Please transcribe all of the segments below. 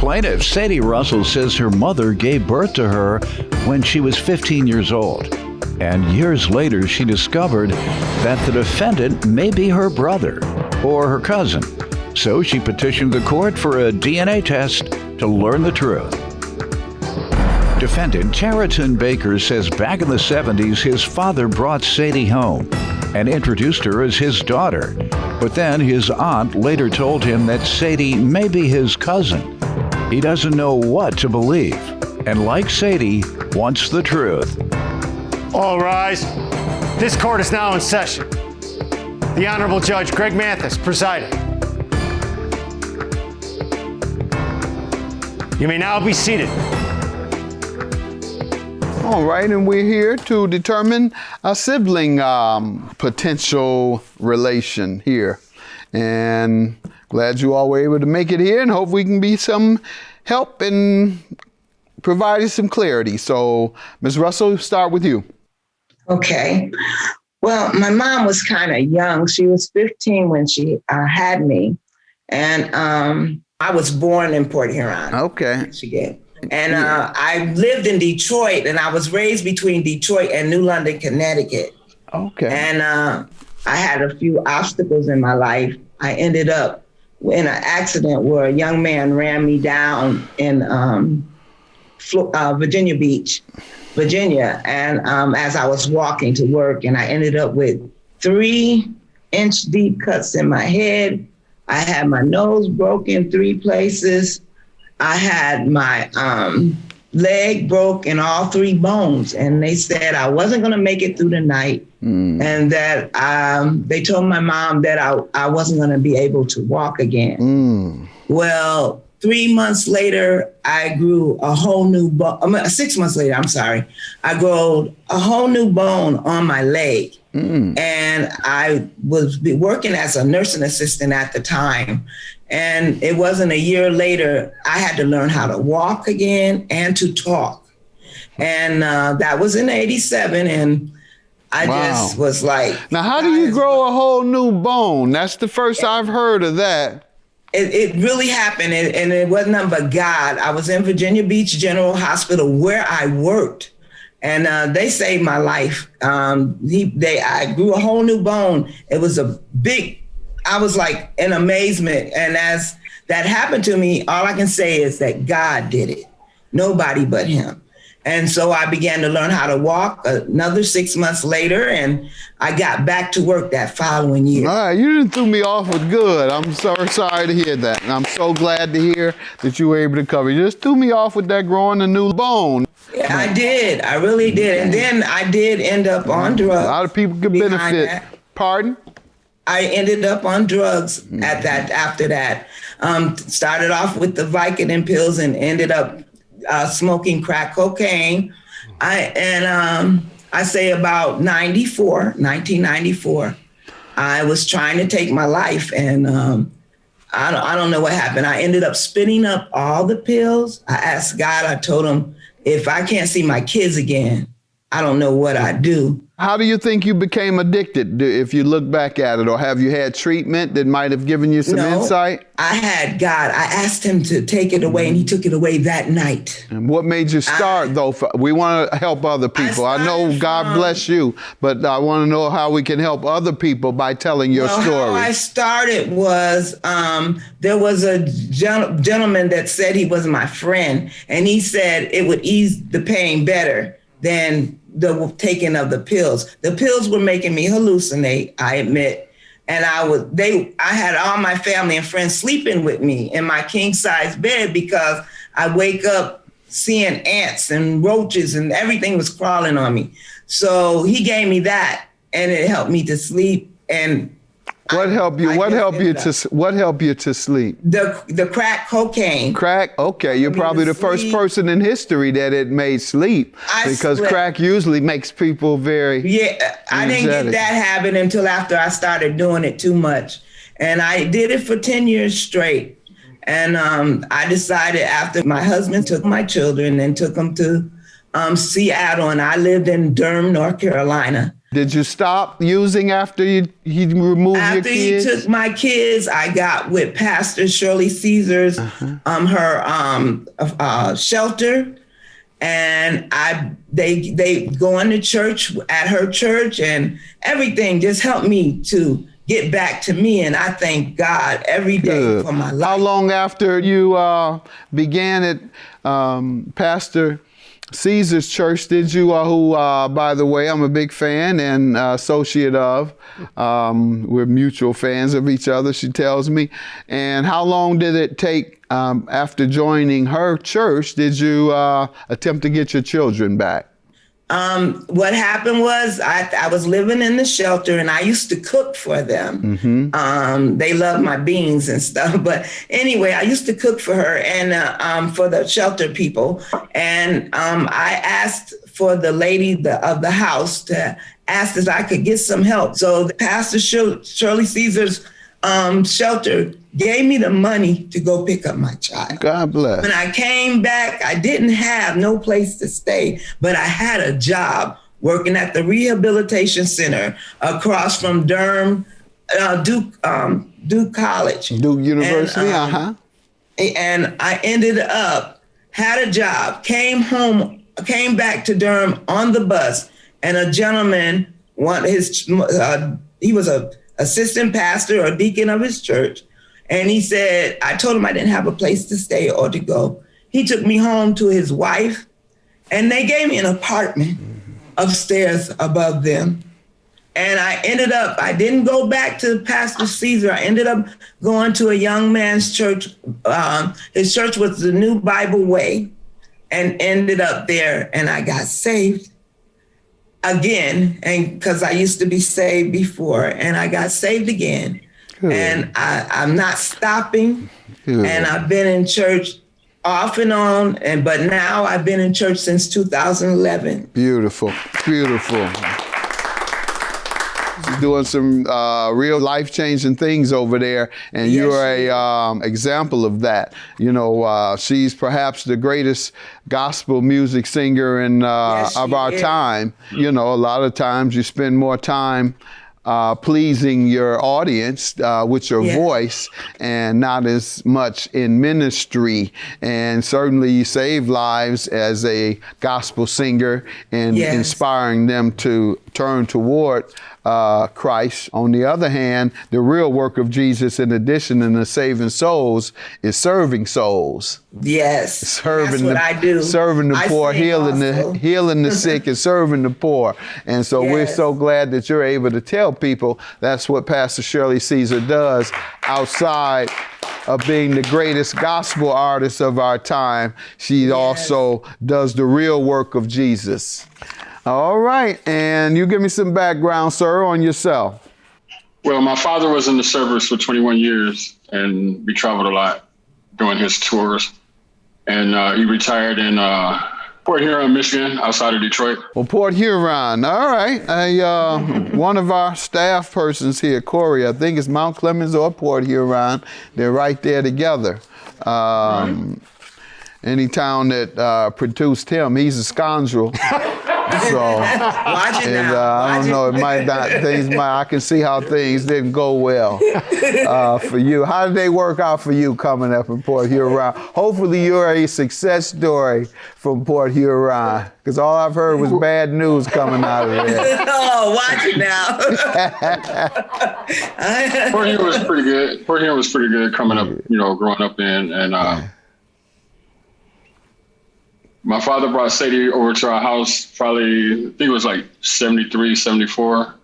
Plaintiff Sadie Russell says her mother gave birth to her when she was 15 years old. And years later, she discovered that the defendant may be her brother or her cousin. So she petitioned the court for a DNA test to learn the truth. Defendant Chariton Baker says back in the 70s, his father brought Sadie home and introduced her as his daughter. But then his aunt later told him that Sadie may be his cousin. He doesn't know what to believe, and like Sadie, wants the truth. All rise. This court is now in session. The Honorable Judge Greg Mathis presiding. You may now be seated. All right, and we're here to determine a sibling potential relation here. And glad you all were able to make it here, and hope we can be some help in providing some clarity. So, Ms. Russell, start with you. Okay. Well, my mom was kind of young. She was 15 when she had me. And I was born in Port Huron, Okay. Michigan. And I lived in Detroit, and I was raised between Detroit and New London, Connecticut. Okay. And I had a few obstacles in my life. I ended up in an accident where a young man ran me down in Virginia Beach, Virginia. And as I was walking to work, and I ended up with 3-inch deep cuts in my head. I had my nose broken 3 places. I had my leg broke in all 3 bones. And they said I wasn't going to make it through the night. And that they told my mom that I wasn't going to be able to walk again. Well, 3 months later, I grew a whole new bone. 6 months later, I'm sorry. I grew a whole new bone on my leg. And I was working as a nursing assistant at the time. And it wasn't a year later, I had to learn how to walk again and to talk. And that was in '87. And I just was like. Now, how do you grow a whole new bone? That's the first I've heard of that. It really happened, and it wasn't nothing but God. I was in Virginia Beach General Hospital where I worked, and they saved my life. I grew a whole new bone. It was I was like in amazement. And as that happened to me, all I can say is that God did it. Nobody but him. And so I began to learn how to walk another 6 months later, and I got back to work that following year. All right, you didn't threw me off with good. I'm so sorry to hear that. And I'm so glad to hear that you were able to cover. You just threw me off with that growing a new bone. Yeah, I did. I really did. And then I did end up on drugs. A lot of people could benefit. That. Pardon? I ended up on drugs after that. Started off with the Vicodin pills and ended up smoking crack cocaine. I say about 1994, I was trying to take my life, and I don't know what happened. I ended up spitting up all the pills. I asked God, I told him, if I can't see my kids again, I don't know what I'd do. How do you think you became addicted, if you look back at it? Or have you had treatment that might have given you some insight? I had God. I asked him to take it away, and he took it away that night. And what made you start, though? We want to help other people. I know God bless you, but I want to know how we can help other people by telling your story. How I started was there was a gentleman that said he was my friend, and he said it would ease the pain better than the taking of the pills. The pills were making me hallucinate, I admit. And I had all my family and friends sleeping with me in my king size bed because I wake up seeing ants and roaches and everything was crawling on me. So he gave me that, and it helped me to sleep. And What helped you to sleep? The crack cocaine. Crack? Okay, you're probably the first person in history that it made sleep, because crack usually makes people very I didn't get that habit until after I started doing it too much. And I did it for 10 years straight. And I decided after my husband took my children and took them to Seattle, and I lived in Durham, North Carolina. Did you stop using after he removed your After he kids? took my kids, I got with Pastor Shirley Caesar's, her shelter, and they going to church at her church, and everything just helped me to get back to me. And I thank God every day for my life. How long after you began at Pastor Caesar's church did you, who, by the way, I'm a big fan and associate of. We're mutual fans of each other, she tells me. And how long did it take after joining her church did you attempt to get your children back? What happened was I was living in the shelter and I used to cook for them. They love my beans and stuff. But anyway, I used to cook for her and for the shelter people. And I asked for the lady of the house to ask if I could get some help. So the Pastor Shirley Caesar's shelter gave me the money to go pick up my child. God bless. When I came back, I didn't have no place to stay, but I had a job working at the rehabilitation center across from Durham, Duke College. Duke University, And I ended up, had a job, came back to Durham on the bus, and a gentleman, he was a assistant pastor or deacon of his church. And he said, I told him I didn't have a place to stay or to go. He took me home to his wife, and they gave me an apartment upstairs above them. And I didn't go back to Pastor Caesar. I ended up going to a young man's church. His church was the New Bible Way, and ended up there, and I got saved again, and because I used to be saved before, and I got saved again. Good. And I'm not stopping. Good. And I've been in church off and on, but now I've been in church since 2011. Beautiful, beautiful. She's doing some real life-changing things over there, and yes, you're a example of that. You know, she's perhaps the greatest gospel music singer of our time. You know, a lot of times you spend more time pleasing your audience with your voice and not as much in ministry. And certainly you save lives as a gospel singer and inspiring them to turn toward Christ. On the other hand, the real work of Jesus, in addition to saving souls, is serving souls. Yes, that's what I do. Serving the poor, healing the sick, and serving the poor. And so we're so glad that you're able to tell people that's what Pastor Shirley Caesar does outside of being the greatest gospel artist of our time. She also does the real work of Jesus. All right, and you give me some background, sir, on yourself. Well, my father was in the service for 21 years, and we traveled a lot doing his tours. And he retired in Port Huron, Michigan, outside of Detroit. Well, Port Huron, all right. One of our staff persons here, Corey, I think it's Mount Clemens or Port Huron. They're right there together. Any town that produced him, he's a scoundrel. So, watch it now. I don't know, I can see how things didn't go well for you. How did they work out for you coming up in Port Huron? Hopefully you're a success story from Port Huron, because all I've heard was bad news coming out of there. Oh, watch it now. Port Huron was pretty good. Port Huron was pretty good coming up, growing up in, and my father brought Sadie over to our house probably, I think it was like 73, 74,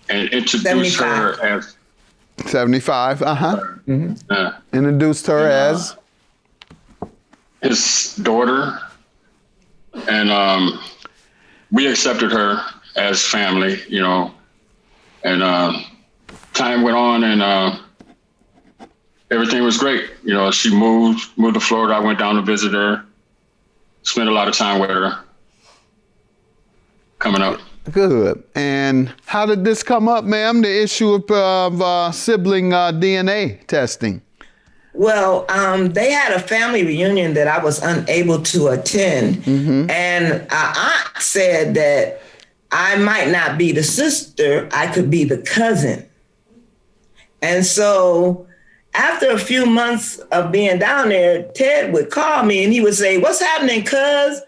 and introduced 75. Her as... 75, introduced her as? His daughter. And we accepted her as family, and time went on, and everything was great. She moved to Florida. I went down to visit her. Spent a lot of time with her coming up. Good. And how did this come up, ma'am, the issue of sibling DNA testing? Well, they had a family reunion that I was unable to attend. And our aunt said that I might not be the sister, I could be the cousin. And so after a few months of being down there, Ted would call me and he would say, "What's happening, cuz?"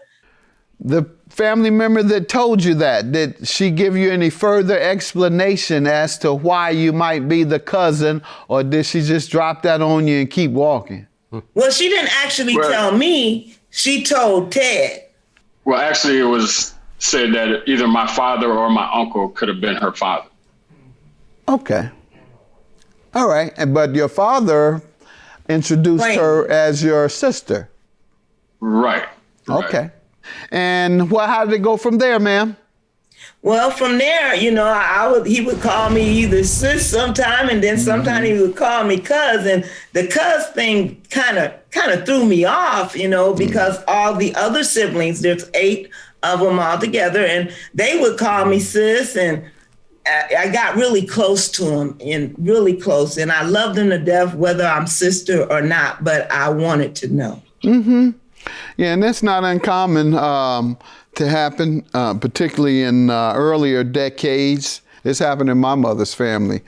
The family member that told you that, did she give you any further explanation as to why you might be the cousin, or did she just drop that on you and keep walking? Well, she didn't actually tell me. She told Ted. Well, actually, it was said that either my father or my uncle could have been her father. Okay. All right. But your father introduced her as your sister. Right. Okay. And how did it go from there, ma'am? Well, from there, he would call me either sis sometime, and then sometime he would call me cuz. And the cuz thing kind of threw me off, because all the other siblings, there's 8 of them all together, and they would call me sis, and I got really close to them, and really close, and I loved them to death, whether I'm sister or not, but I wanted to know. Mm-hmm. Yeah, and that's not uncommon to happen, particularly in earlier decades. This happened in my mother's family.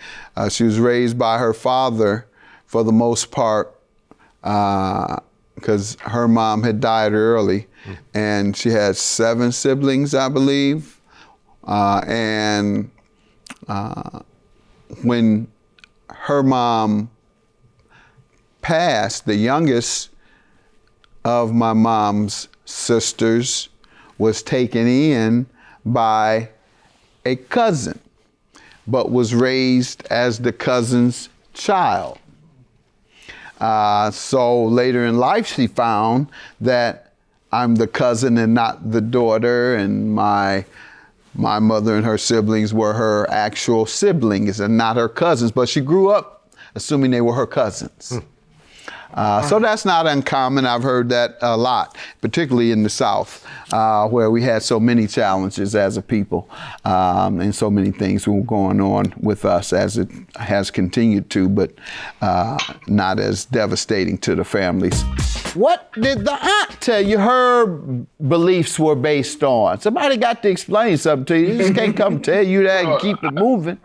She was raised by her father for the most part, because her mom had died early, and she had 7 siblings, I believe. And when her mom passed, the youngest of my mom's sisters was taken in by a cousin, but was raised as the cousin's child. So later in life, she found that I'm the cousin and not the daughter, and my mother and her siblings were her actual siblings and not her cousins, but she grew up assuming they were her cousins. So that's not uncommon. I've heard that a lot, particularly in the South, where we had so many challenges as a people, and so many things were going on with us, as it has continued to, but not as devastating to the families. What did the aunt tell you her beliefs were based on? Somebody got to explain something to you. You just can't come tell you that and keep it moving.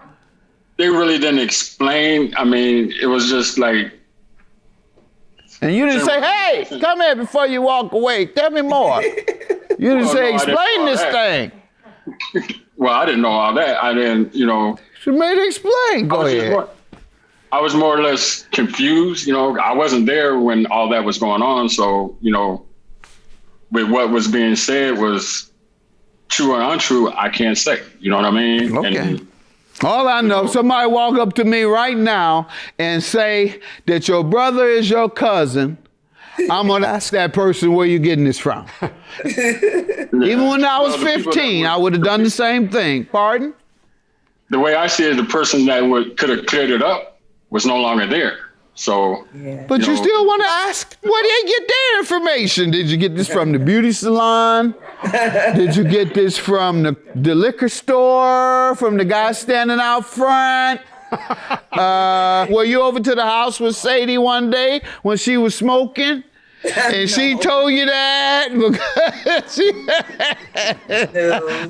They really didn't explain. I mean, it was just like, and you didn't say, "Hey, come here before you walk away. Tell me more." You didn't say, "Explain this thing." Well, I didn't know all that. I didn't, She made it explain. Go ahead. I was more or less confused. I wasn't there when all that was going on. So, with what was being said was true or untrue, I can't say. You know what I mean? Okay. And, all I know, somebody walk up to me right now and say that your brother is your cousin, I'm going to ask that person, where you getting this from? Even when I was 15, I would have done the same thing. Pardon? The way I see it, the person that could have cleared it up was no longer there. So, but you still want to ask, where did they get their information? Did you get this from the beauty salon? Did you get this from the liquor store? From the guy standing out front? Were you over to the house with Sadie one day when she was smoking? And she told you that?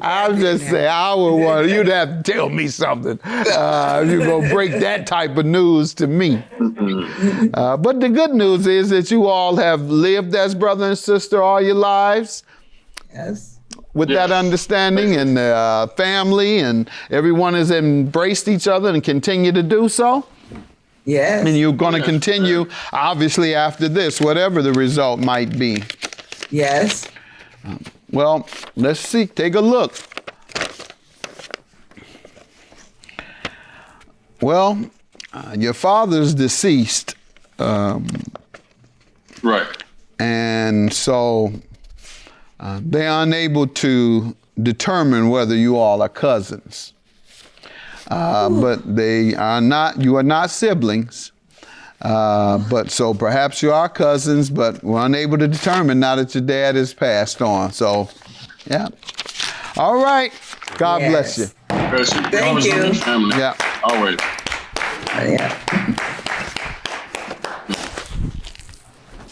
I'm just saying, I would want you'd have to tell me something. You're going to break that type of news to me. But the good news is that you all have lived as brother and sister all your lives. Yes. With that understanding and family, and everyone has embraced each other and continue to do so. Yes. And you're going to continue, obviously, after this, whatever the result might be. Yes. Well, let's see. Take a look. Well, your father's deceased. right. And so they're unable to determine whether you all are cousins. But they are not, you are not siblings. But so perhaps you are cousins, but we're unable to determine now that your dad has passed on. So, yeah. All right. God bless you. Thank you. Family. Yeah. Always. Yeah.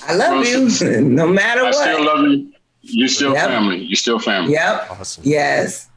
I love you, no matter what. I still love you. You still family. You still family. Yep. Awesome. Yes.